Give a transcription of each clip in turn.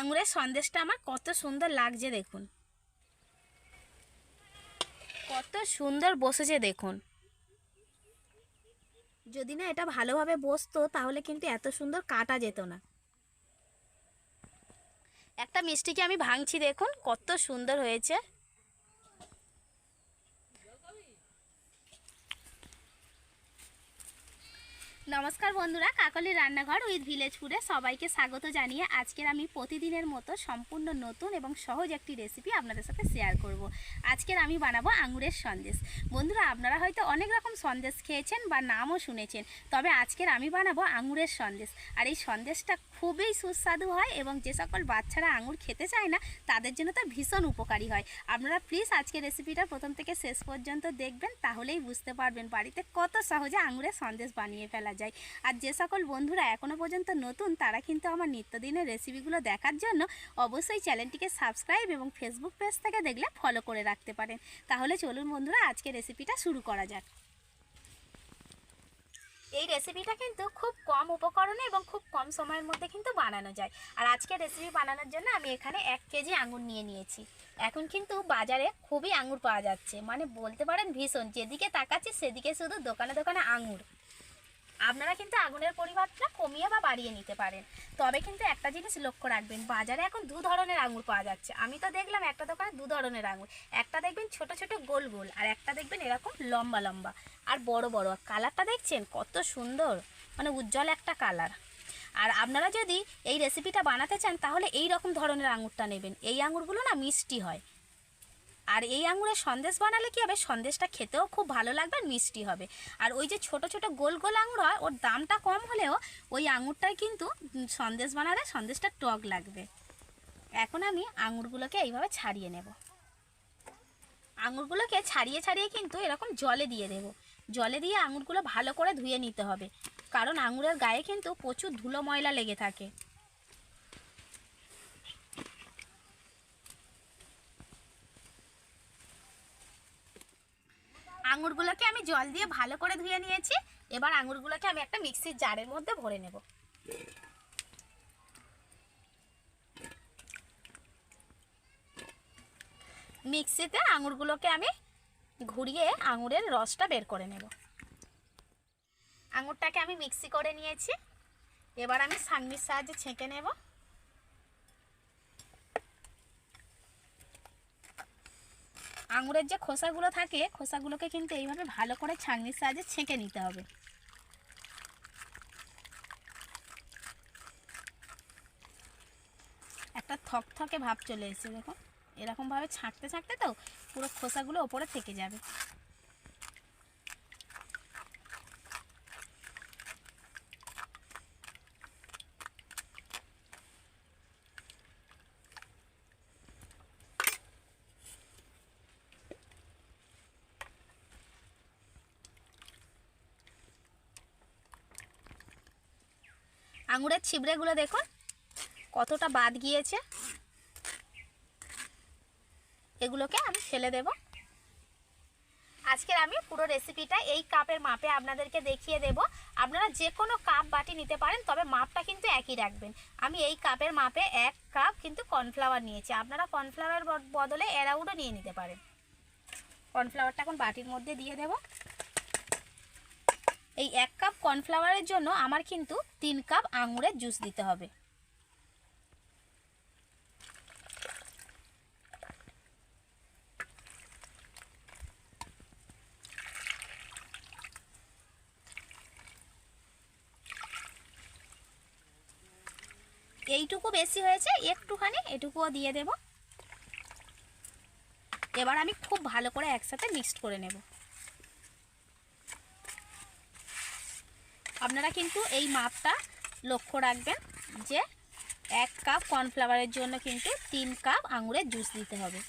আঙুরের সন্দেশটা আমার কত সুন্দর লাগছে দেখুন, কত সুন্দর বসেছে দেখুন। যদি না এটা ভালোভাবে বসতো তাহলে কিন্তু এত সুন্দর কাটা যেত না। একটা মিষ্টিকে আমি ভাঙছি, দেখুন কত সুন্দর হয়েছে। নমস্কার বন্ধুরা, কাকলির রান্নাঘর উইথ ভিলেজ ফুডে সবাইকে স্বাগত জানিয়ে আজকের আমি প্রতিদিনের মতো সম্পূর্ণ নতুন এবং সহজ একটি রেসিপি আপনাদের সাথে শেয়ার করব। আজকের আমি বানাবো আঙুরের সন্দেশ। বন্ধুরা, আপনারা হয়তো অনেক রকম সন্দেশ খেয়েছেন বা নামও শুনেছেন, তবে আজকের আমি বানাবো আঙুরের সন্দেশ। আর এই সন্দেশটা খুবই সুস্বাদু হয় এবং যে সকল বাচ্চারা আঙুর খেতে চায় না তাদের জন্য তো ভীষণ উপকারী হয়। আপনারা প্লিজ আজকের রেসিপিটা প্রথম থেকে শেষ পর্যন্ত দেখবেন, তাহলেই বুঝতে পারবেন বাড়িতে কত সহজে আঙুরের সন্দেশ বানিয়ে ফেলা যায়। আর যে সকল বন্ধুরা এখনো পর্যন্ত নতুন তারা কিন্তু আমার নিত্যদিনের রেসিপিগুলো দেখার জন্য অবশ্যই চ্যানেলটিকে সাবস্ক্রাইব এবং ফেসবুক পেজ থেকে দেখলে ফলো করে রাখতে পারেন। তাহলে চলুন বন্ধুরা, আজকে রেসিপিটা শুরু করা যাক। এই রেসিপিটা কিন্তু খুব কম উপকরণে এবং খুব কম সময়ের মধ্যে কিন্তু বানানো যায়। আর আজকে রেসিপি বানানোর জন্য আমি এখানে 1 কেজি আঙুর নিয়ে নিয়েছি। এখন কিন্তু বাজারে খুবই আঙুর পাওয়া যাচ্ছে, মানে বলতে পারেন ভীষণ, যেদিকে তাকাচ্ছি সেদিকে শুধু দোকানে দোকানে আঙুর। আপনারা কিন্তু আঙুরের পরিমাণটা কমিয়ে বা বাড়িয়ে নিতে পারেন, তবে কিন্তু একটা জিনিস লক্ষ্য রাখবেন, বাজারে এখন 2 ধরনের আঙুর পাওয়া যাচ্ছে। আমি তো দেখলাম একটা দোকানে 2 ধরনের আঙুর, একটা দেখবেন ছোট ছোট গোল গোল, আর একটা দেখবেন এরকম লম্বা লম্বা আর বড় বড়। কালারটা দেখছেন কত সুন্দর, মানে উজ্জ্বল একটা কালার। আর আপনারা যদি এই রেসিপিটা বানাতে চান তাহলে এই রকম ধরনের আঙুরটা নেবেন। এই আঙুরগুলো না মিষ্টি হয়, আর এই আঙুরের সন্দেশ বানালে কি হবে, সন্দেশটা খেতেও খুব ভালো লাগবে আর মিষ্টি হবে। আর ওই যে ছোট ছোট গোল গোল আঙুর হয়, ওর দামটা কম হলেও ওই আঙুরটাই কিন্তু সন্দেশ বানালে সন্দেশটা টক লাগবে। এখন আমি আঙুরগুলোকে এইভাবে ছাড়িয়ে নেব। আঙুরগুলোকে ছাড়িয়ে ছাড়িয়ে কিন্তু এরকম জলে দিয়ে দেব। জলে দিয়ে আঙুরগুলো ভালো করে ধুয়ে নিতে হবে, কারণ আঙুরের গায়ে কিন্তু প্রচুর ধুলো ময়লা লেগে থাকে। আঙুরগুলোকে আমি জল দিয়ে ভালো করে ধুয়ে নিয়েছি। এবার আঙুরগুলোকে আমি একটা মিক্সির জারের মধ্যে ভরে নেব। মিক্সিতে আঙুরগুলোকে আমি ঘুরিয়ে আঙুরের রসটা বের করে নেব। আঙুরটাকে আমি মিক্সি করে নিয়েছি, এবার আমি ছাঁকনির সাহায্যে ছেঁকে নেব। আঙুরের যে খোসাগুলো থাকে, খোসাগুলোকে কিন্তু এইভাবে ভালো করে ছাঁকনির সাহায্যে ছেঁকে নিতে হবে। একটা থকথকে ভাব চলে এসেছে দেখো, এরকমভাবে ছাঁকতে ছাঁকতে তো পুরো খোসাগুলো ওপরে থেকে যাবে। আঙুরের ছিবড়েগুলো দেখুন কতটা বাদ গিয়েছে, এগুলোকে আমি ফেলে দেব। আজকের আমি পুরো রেসিপিটা এই কাপের মাপে আপনাদেরকে দেখিয়ে দেব। আপনারা যে কোনো কাপ বাটি নিতে পারেন, তবে মাপটা কিন্তু একই রাখবেন। আমি এই কাপের মাপে 1 কাপ কিন্তু কর্নফ্লাওয়ার নিয়েছি। আপনারা কর্নফ্লাওয়ার বদলে অ্যারাউন্ডও নিয়ে নিতে পারেন। কর্নফ্লাওয়ারটা এখন বাটির মধ্যে দিয়ে দেব। এই 1 কাপ কর্নফ্লাওয়ারের জন্য আমার কিন্তু 3 কাপ আঙুরের জুস দিতে হবে। এইটুকু বেশি হয়েছে, একটুখানি এটুকুও দিয়ে দেব। এবার আমি খুব ভালো করে একসাথে মিক্সড করে নেব। আপনারা কিন্তু এই মাপটা লক্ষ্য রাখবেন যে 1 কাপ কর্নফ্লাওয়ারের জন্য কিন্তু 3 কাপ আঙুরের জুস দিতে হবে।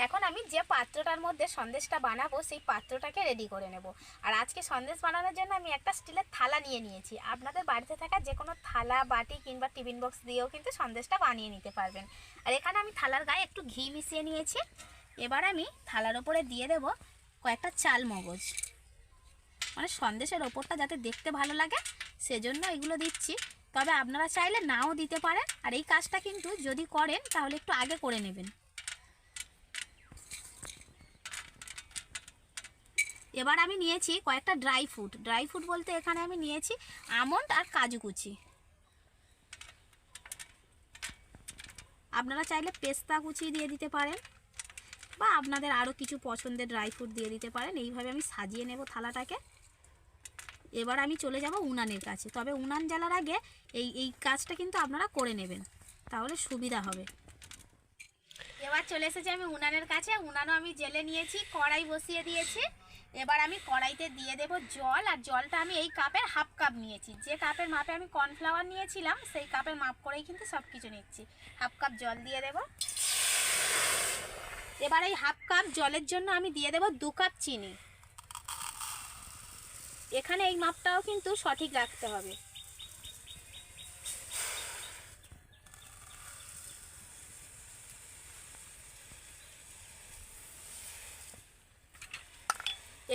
এখন আমি যে পাত্রটার মধ্যে সন্দেশটা বানাবো সেই পাত্রটাকে রেডি করে নেব। আর আজকে সন্দেশ বানানোর জন্য আমি একটা স্টিলের থালা নিয়ে নিয়েছি। আপনাদের বাড়িতে থাকা যে কোনো থালা, বাটি কিংবা টিফিন বক্স দিয়েও কিন্তু সন্দেশটা বানিয়ে নিতে পারবেন। আর এখানে আমি থালার গায়ে একটু ঘি মিশিয়ে নিয়েছি। এবার আমি থালার ওপরে দিয়ে দেব কয়েকটা চাল মগজ। মানে সন্দেশের ওপরটা যাতে দেখতে ভালো লাগে সেজন্য এগুলো দিচ্ছি। তবে আপনারা চাইলে নাও দিতে পারেন। আর এই কাজটা কিন্তু যদি করেন তাহলে একটু আগে করে নেবেন। এবার আমি নিয়েছি কয়েকটা ড্রাই ফ্রুট বলতে এখানে আমি নিয়েছি আমন্ড আর কাজু কুচি। আপনারা চাইলে পেস্তা কুচি দিয়ে দিতে পারেন বা আপনাদের আরও কিছু পছন্দের ড্রাই ফ্রুট দিয়ে দিতে পারেন। এইভাবে আমি সাজিয়ে নেব থালাটাকে। এবার আমি চলে যাব উনানের কাছে। তবে উনান জ্বালার আগে এই কাজটা কিন্তু আপনারা করে নেবেন, তাহলে সুবিধা হবে। এবার চলে এসেছি আমি উনানের কাছে। উনানও আমি জেলে নিয়েছি, কড়াই বসিয়ে দিয়েছি। এবার আমি কড়াইতে দিয়ে দেব জল। আর জলটা আমি এই কাপের হাফ কাপ নিয়েছি। যে কাপের মাপে আমি কর্নফ্লাওয়ার নিয়েছিলাম সেই কাপের মাপ করেই কিন্তু সব কিছু নিচ্ছি। হাফ কাপ জল দিয়ে দেব। এবার এই হাফ কাপ জলের জন্য আমি দিয়ে দেব 2 কাপ চিনি। এখানে এই মাপটাও কিন্তু সঠিক রাখতে হবে।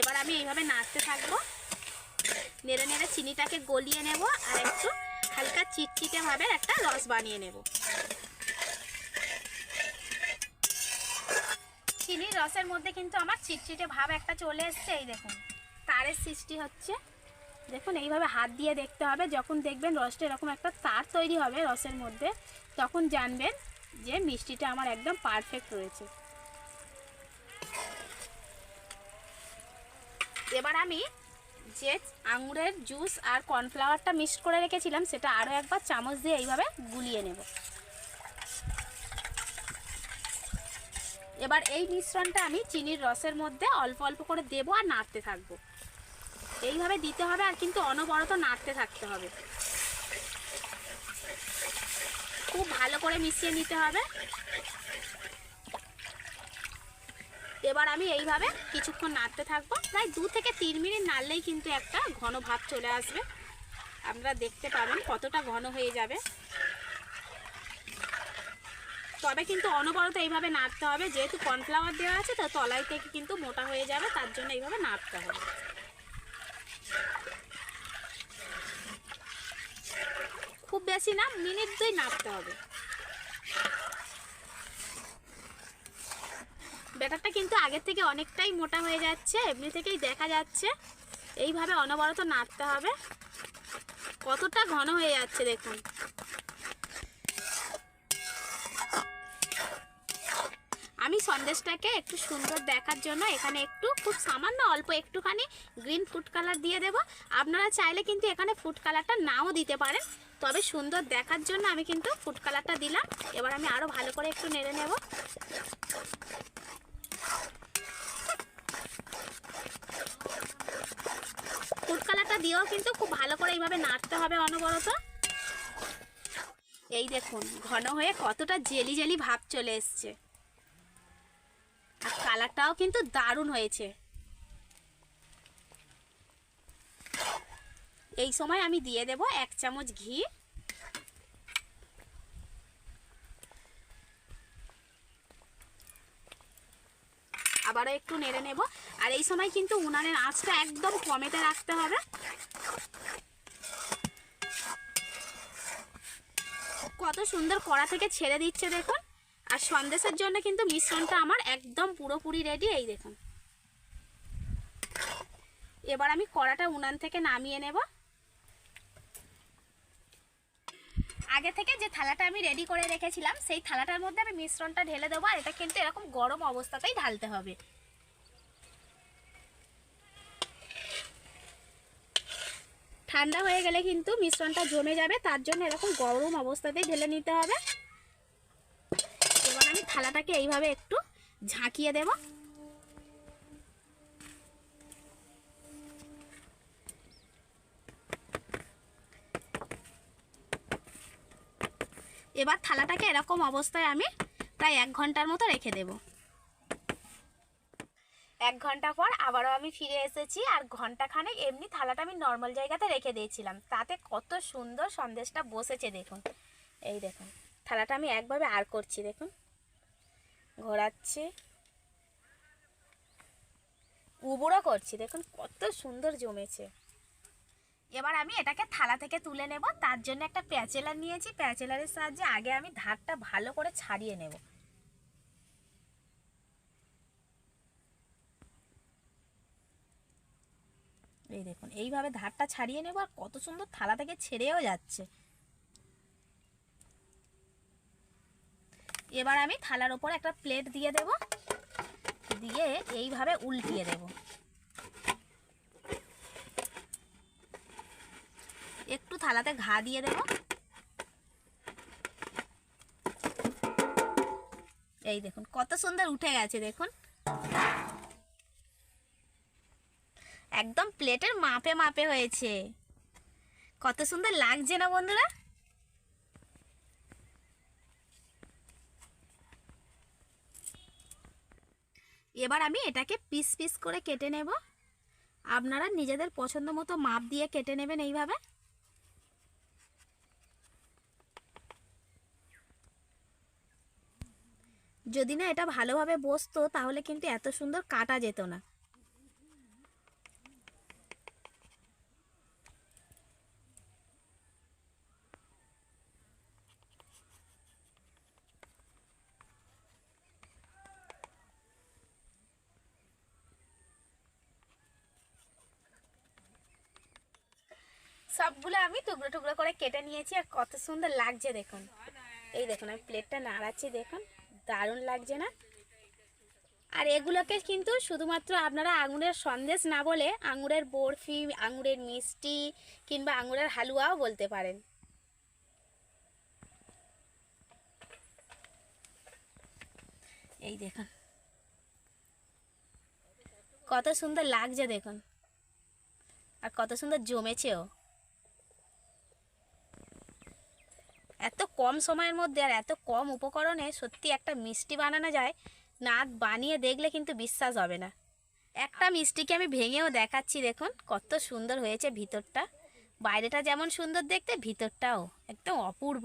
এবার আমি এইভাবে নাড়তে থাকবো, নেড়ে নেড়ে চিনিটাকে গলিয়ে নেব আর একটু হালকা চিটচিটে ভাবে একটা রস বানিয়ে নেব। চিনির রসের মধ্যে কিন্তু আমার চিটচিটে ভাব একটা চলে এসছে। এই দেখুন তারের সৃষ্টি হচ্ছে। দেখুন এইভাবে হাত দিয়ে দেখতে হবে। যখন দেখবেন রসটা এরকম একটা তার তৈরি হবে রসের মধ্যে, তখন জানবেন যে মিষ্টিটা আমার একদম পারফেক্ট রয়েছে। এবার আমি যে আঙুরের জুস আর কর্নফ্লাওয়ারটা মিক্সড করে রেখেছিলাম সেটা আরও একবার চামচ দিয়ে এইভাবে গুলিয়ে নেব। এবার এই মিশ্রণটা আমি চিনির রসের মধ্যে অল্প অল্প করে দেব আর নাড়তে থাকবো। এইভাবে দিতে হবে আর কিন্তু অনবরত নাড়তে থাকতে হবে। খুব ভালো করে মিশিয়ে নিতে হবে। এবার আমি এইভাবে কিছুক্ষণ নাড়তে থাকবো। প্রায় 2 থেকে 3 মিনিট নাড়লেই কিন্তু একটা ঘন ভাব চলে আসবে। আপনারা দেখতে পাবেন কতটা ঘন হয়ে যাবে। তবে কিন্তু অনবরত এইভাবে নাড়তে হবে, যেহেতু কর্নফ্লাওয়ার দেওয়া আছে তো তলাই থেকে কিন্তু মোটা হয়ে যাবে, তার জন্য এইভাবে নাড়তে হবে। খুব বেশি না, মিনিট 2 নাড়তে হবে। ব্যাটারটা কিন্তু আগের থেকে অনেকটাই মোটা হয়ে যাচ্ছে, এমনি থেকেই দেখা যাচ্ছে। এইভাবে অনবরত নাড়তে হবে। কতটা ঘন হয়ে যাচ্ছে দেখুন। আমি সন্দেশটাকে একটু সুন্দর দেখার জন্য এখানে একটু খুব সামান্য অল্প একটুখানি গ্রিন ফুড কালার দিয়ে দেব। আপনারা চাইলে কিন্তু এখানে ফুড কালারটা নাও দিতে পারেন, তবে সুন্দর দেখার জন্য আমি কিন্তু ফুড কালারটা দিলাম। এবার আমি আরও ভালো করে একটু নেড়ে নেব। ফুড কালারটা দিয়েও কিন্তু খুব ভালো করে এইভাবে নাড়তে হবে অনবরত। এই দেখুন ঘন হয়ে কতটা জেলি জেলি ভাব চলে এসছে। আর কালারটাও কিন্তু দারুণ হয়েছে। এই সময় আমি দিয়ে দেব 1 চামচ ঘি। আবারও একটু নেড়ে নেব। আর এই সময় কিন্তু উনানের আঁচটা একদম কমেতে রাখতে হবে। কত সুন্দর কড়া থেকে ছেড়ে দিচ্ছে দেখুন। আর সন্দেশের জন্য কিন্তু মিশ্রণটা আমার একদম পুরোপুরি রেডি। এই দেখুন। এবার আমি কড়াটা উনান থেকে নামিয়ে নেব। আগে থেকে যে থালাটা আমি রেডি করে রেখেছিলাম সেই থালাটার মধ্যে আমি মিশ্রণটা ঢেলে দেবো। আর এটা কিন্তু এরকম গরম অবস্থাতেই ঢালতে হবে। ঠান্ডা হয়ে গেলে কিন্তু মিশ্রণটা জমে যাবে, তার জন্য এরকম গরম অবস্থাতেই ঢেলে নিতে হবে। এবার আমি থালাটাকে এইভাবে একটু ঝাঁকিয়ে দেব। এবার থালাটাকে এরকম অবস্থায় আমি প্রায় 1 ঘন্টার মতো রেখে দেব। 1 ঘন্টা পর আবারও আমি ফিরে এসেছি। আর ঘন্টাখানেক এমনি থালাটা আমি নর্মাল জায়গাতে রেখে দিয়েছিলাম, তাতে কত সুন্দর সন্দেশটা বসেছে দেখুন। এই দেখুন থালাটা আমি একভাবে আর করছি, দেখুন ঘোরাচ্ছি। উবুড়ো করছি, দেখুন কত সুন্দর জমেছে। এবার আমি এটাকে থালা থেকে তুলে নেব। তার জন্য একটা প্যাচেলার নিয়েছি, প্যাচেলারের সাহায্যে আগে আমি ধারটা ভালো করে ছাড়িয়ে নেব। এই দেখুন এইভাবে ধারটা ছাড়িয়ে নেব, আর কত সুন্দর থালা থেকে ছেড়েও যাচ্ছে। এবার আমি থালার ওপর একটা প্লেট দিয়ে দেব, দিয়ে এইভাবে উল্টিয়ে দেব। একটু থালাতে ঘা দিয়ে দেব। এই দেখুন কত সুন্দর উঠে গেছে, দেখুন একদম প্লেটের মাপে মাপে হয়েছে। কত সুন্দর লাগছে না বন্ধুরা? এবার আমি এটাকে পিস পিস করে কেটে নেব। আপনারা নিজেদের পছন্দ মতো মাপ দিয়ে কেটে নেবেন এইভাবে। যদি না এটা ভালোভাবে বসতো তাহলে কিন্তু এত সুন্দর কাটা যেত না। সবগুলো আমি টুকরো টুকরো করে কেটে নিয়েছি, আর কত সুন্দর লাগছে দেখুন। এই দেখুন আমি প্লেটটা নাড়াচ্ছি, দেখুন দারুণ লাগছে না? আর এগুলোকে কিন্তু শুধুমাত্র আপনারা আঙুরের সন্দেশ না বলে আঙুরের বরফি, আঙুরের মিষ্টি কিংবা আঙুরের হালুয়াও বলতে পারেন। এই দেখুন কত সুন্দর লাগছে দেখুন, আর কত সুন্দর জমেছেও। এত কম সময়ের মধ্যে আর এত কম উপকরণে সত্যি একটা মিষ্টি বানানো যায় না, বানিয়ে দেখলে কিন্তু বিশ্বাস হবে না। একটা মিষ্টিকে আমি ভেঙেও দেখাচ্ছি, দেখুন কত সুন্দর হয়েছে ভিতরটা। বাইরেটা যেমন সুন্দর দেখতে, ভিতরটাও একদম অপূর্ব।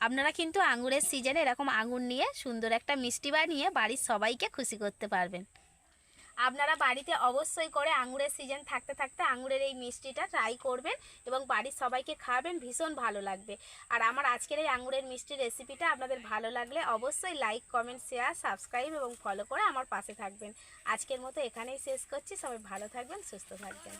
আপনারা কিন্তু আঙুরের সিজনে এরকম আঙুর নিয়ে সুন্দর একটা মিষ্টি বানিয়ে বাড়ির সবাইকে খুশি করতে পারবেন। আপনারা বাড়িতে অবশ্যই করে আঙুরের সিজন থাকতে থাকতে আঙুরের এই মিষ্টিটা ট্রাই করবেন এবং বাড়ির সবাইকে খাওয়াবেন, ভীষণ ভালো লাগবে। আর আমার আজকের এই আঙুরের মিষ্টির রেসিপিটা আপনাদের ভালো লাগলে অবশ্যই লাইক, কমেন্ট, শেয়ার, সাবস্ক্রাইব এবং ফলো করে আমার পাশে থাকবেন। আজকের মতো এখানেই শেষ করছি। সবাই ভালো থাকবেন, সুস্থ থাকবেন।